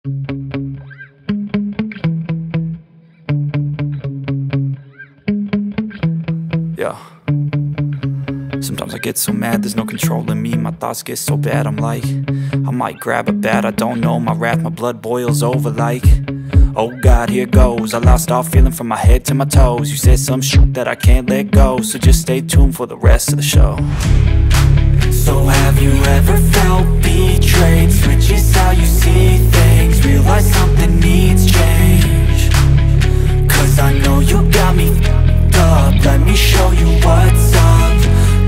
Yeah. Sometimes I get so mad, there's no controlling me. My thoughts get so bad, I'm like, I might grab a bat, I don't know. My wrath, my blood boils over like, oh God, here goes. I lost all feeling from my head to my toes. You said some shit that I can't let go, so just stay tuned for the rest of the show. So have you ever felt betrayed? Switches how you see things, realize something needs change. Cause I know you got me f***ed up, let me show you what's up.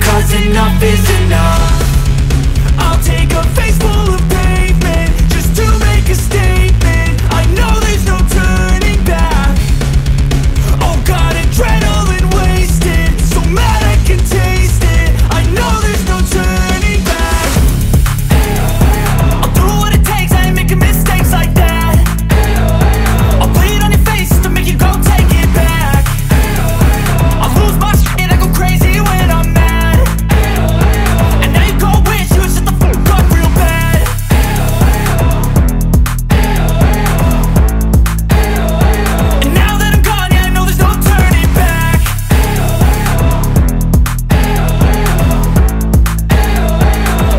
Cause enough is enough. I'll take a face full of pavement just to make a statement. I know there's no turning back. Oh God, adrenaline wasted, so mad I can taste it. I know there's no turning back. I'll do what it takes, I ain't making mistakes like that. I'll bleed on your face to make you go take it back. I'll lose my shit and I go crazy when I'm mad. And now you go wish you would shut the fuck up real bad. And now that I'm gone, yeah, I know there's no turning back.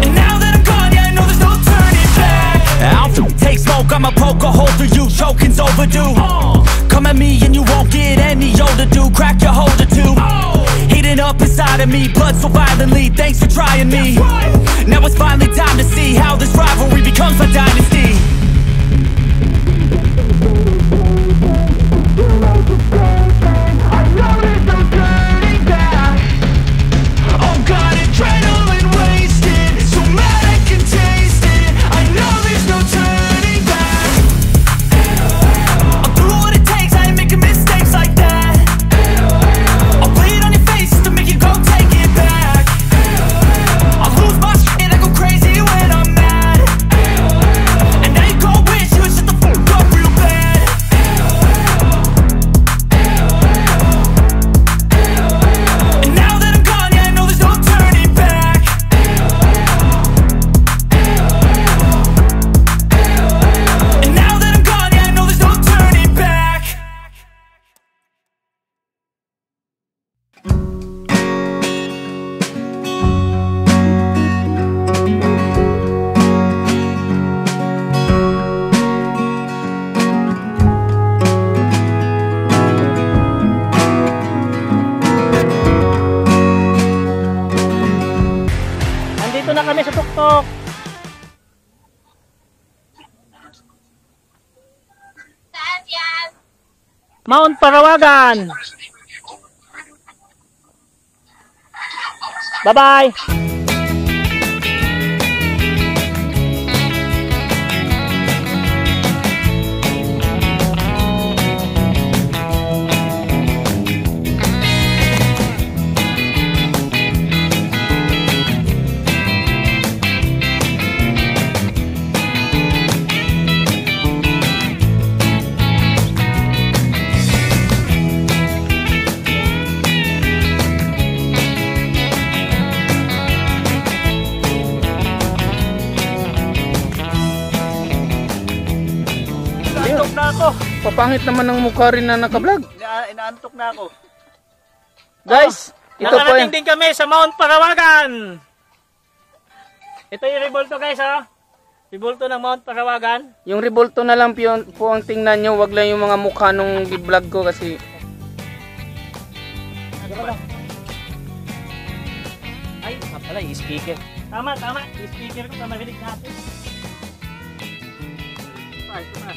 And now that I'm gone, yeah, I know there's no turning back. I'll take smoke, I'ma poke a hole through you, choking's overdue. Come at me and you won't get any older, dude. Crack your holder too. Heating up inside of me, blood so violently. Thanks for trying me. Now it's finally time to see how this rivalry becomes a dynasty. I know there's no turning back. Oh God, adrenaline wasted, so mad I can taste it. I know there's no turning back. I'll do what it takes, I ain't making mistakes like that. I'll bleed on your face to make you go take it back. I'll lose my shit and I go crazy when I'm mad. And now you go wish you would shut the fuck up real bad. And now that I'm gone, yeah, I know there's no turning back. And now that I'm gone, yeah, I know there's no turning back. Nandito na kami sa tuktok. Saan yan? Mount Parawagan. Bye-bye. Inaantok na ako. Papangit naman ng mukha rin na naka-vlog. Inaantok na ako. Guys, ito po Nakarating yung... din kami sa Mount Parawagan. Ito yung rebulto guys ha. Rebulto ng Mount Parawagan. Yung rebulto na lang po ang tingnan nyo. Wag lang yung mga mukha nung vlog ko kasi... Ay, pala yung speaker. Tama, yung speaker ko marinig natin. Ay, ito na.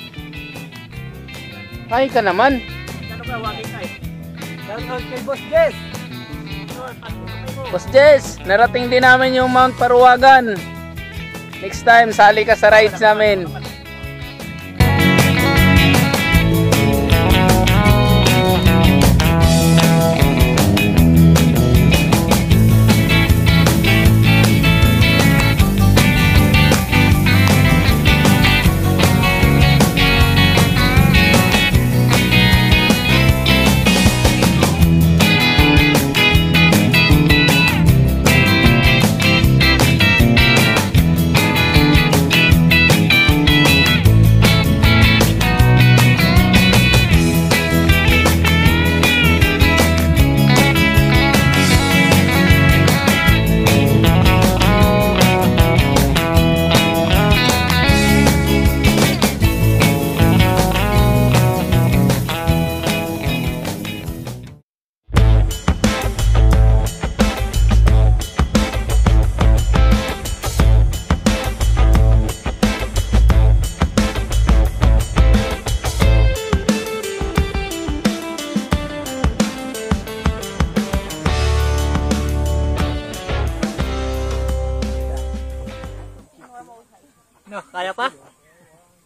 Ay ka naman. Ano ba, wagin ka eh. Shoutout kay Boss Jess. Boss Jess, narating din namin yung Mount Parawagan. Next time, sali ka sa rides namin.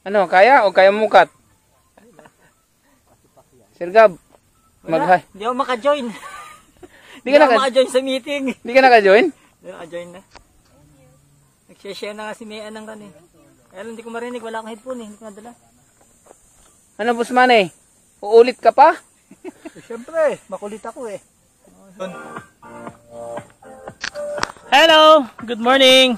Ano, kaya o kaya mukat? Sir Gab, mag-hi. Hindi ako maka-join. Di ka maka-join sa meeting. Di ka naka-join? Hindi naka-join na. Nag-share na nga si Mea ng kan eh. Kaya lang hindi ko marinig, wala akong headphone eh. Hindi ko nadala. Ano, Boss Manny? Uulit ka pa? Siyempre, makulit ako eh. Hello! Good morning!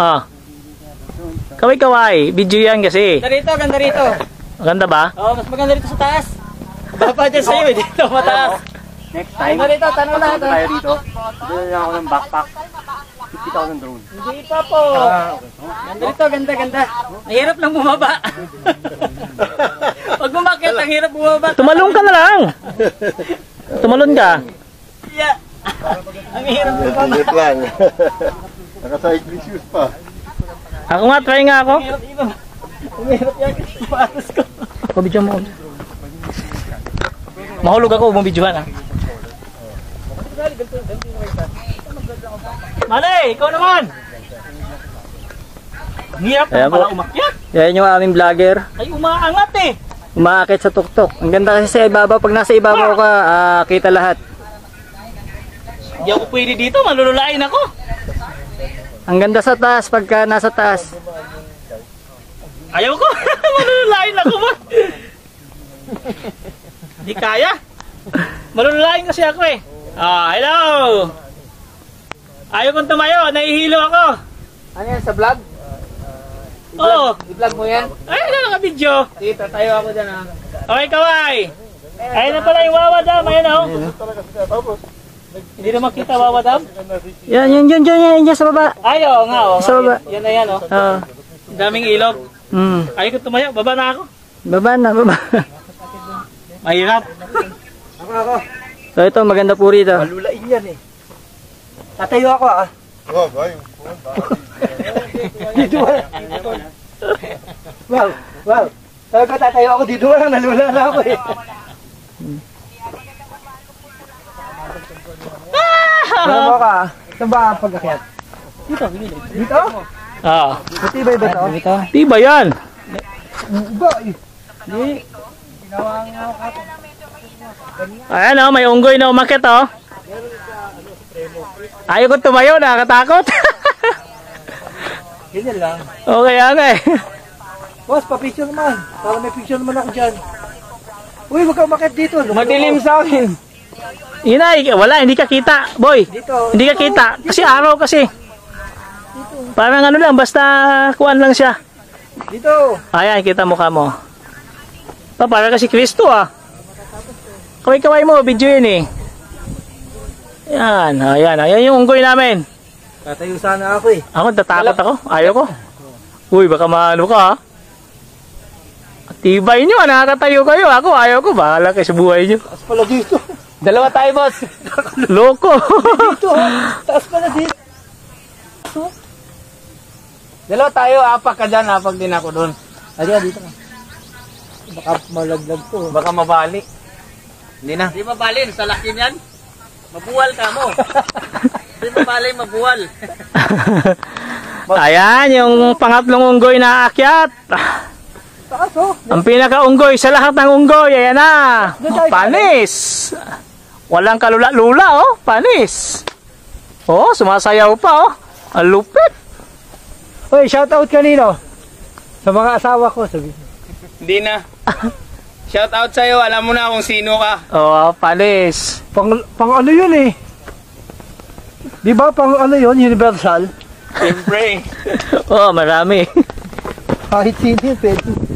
Ah. Kaway-kaway. Video yan kasi. Ganda rito. Maganda ba? Oh, mas maganda rito sa taas. Baba dyan sa'yo, dito mataas. Next time, Ganda rito, tanong lahat. tayo dito. Doon ako ng backpack. 50,000 drone. Hindi pa po. Ganda rito, ganda. Mahirap lang bumaba. Pag bumakit, ang hirap bumaba. Tumalon ka na lang. Tumalon ka. Yeah. Ang hirap bumaba. lang. Naka-cycling shoes pa. Ako nga, try nga ako. Ang hirap yan kasi patas ko. Pabidyo mo. Mahulog ako, bumibidyohan ha. Malay, ikaw naman. Ang hirap Ayan na pala po. umakyat. Yan yung aming vlogger. Ay, umaangat eh. Umaakit sa tuktok. Ang ganda kasi sa ibabaw. Pag nasa ibabaw ka, kita lahat. Hindi ako pwede dito, malululain ako. Ang ganda sa taas pagka nasa taas. Ayaw ko, malululain ako ba? Hindi kaya. Malululain kasi ako eh. Ah, hello. Ayaw kong tumayo, nahihilo ako. Ano yan, sa vlog? Oo. I-vlog mo yan? Ay, wala naka-video. Dito, tayo ako dyan ha. Okay, kaway. Ayun na pala yung Wawa Dam, ayun oh. Hindi na makita Wawa Dam? Yan sa baba. Ay, oo nga oh. Sa baba. Yan na yan oh. Oo. Daming ilog. Ayaw kong tumayo, baba na ako. Baba na, baba. Mahirap. So ito, maganda po rito. Malulain yan eh. Tatayo ako ah. Oh, boy. Dito wala. Wow. Sabi ko tatayo ako dito wala, nalula na ako eh. Ano ka? Saan ba ang pag-akyat? Dito? Ah. Matibay ba ito? Dito? Tiba yan. Ayan oh, may unggoy na umakit oh. Ayaw ko tumayo, nakakatakot. Ganyan lang. Okay, okay. Boss, pa-picture naman. Para may picture naman ako dyan. Uy, wag ka umakit dito. Madilim sa akin. Yun na, wala, hindi ka kita, boy. Dito. Hindi ka kita, kasi araw kasi. Parang ano lang, basta kuwan lang siya. Dito. Ayan, kita mukha mo. Parang kasi Kristo ah. Kaway-kaway mo, video yun eh. Ayan yung unggoy namin. Tatayo sana ako eh. Ako, tatakot ako. Ayaw ko. Uy, baka maano ka ha. Tibay nyo, nakakatayo kayo. Ako, ayaw ko. Bahala kayo sa buhay nyo. Taas pala dito. Dalawa tayo, boss. Loko. Dito. Taas pala dito. Dalawa tayo, apak ka dyan, apak din ako doon. Adiyan, dito ka. Baka malaglag to. Baka mabali. Hindi na. Di mabali, sa laki niyan. Mabuwal ka mo. Di mabali, mabuwal. Ayan, yung pangatlong unggoy na aakyat. Taas oh. Ang pinaka-unggoy sa lahat ng unggoy, ayan na. Panis. Walang kalula-lula, oh. Panis. Oh, sumasayaw pa, oh. Ang lupit. Uy, shoutout kanino? Sa mga asawa ko, sabi. Hindi na. Shout out sa'yo, alam mo na kung sino ka. Oh, panis. Pang ano yun eh? Di ba pang ano yun, universal? Siyempre. Oh, marami. Kahit sino yun, pwede.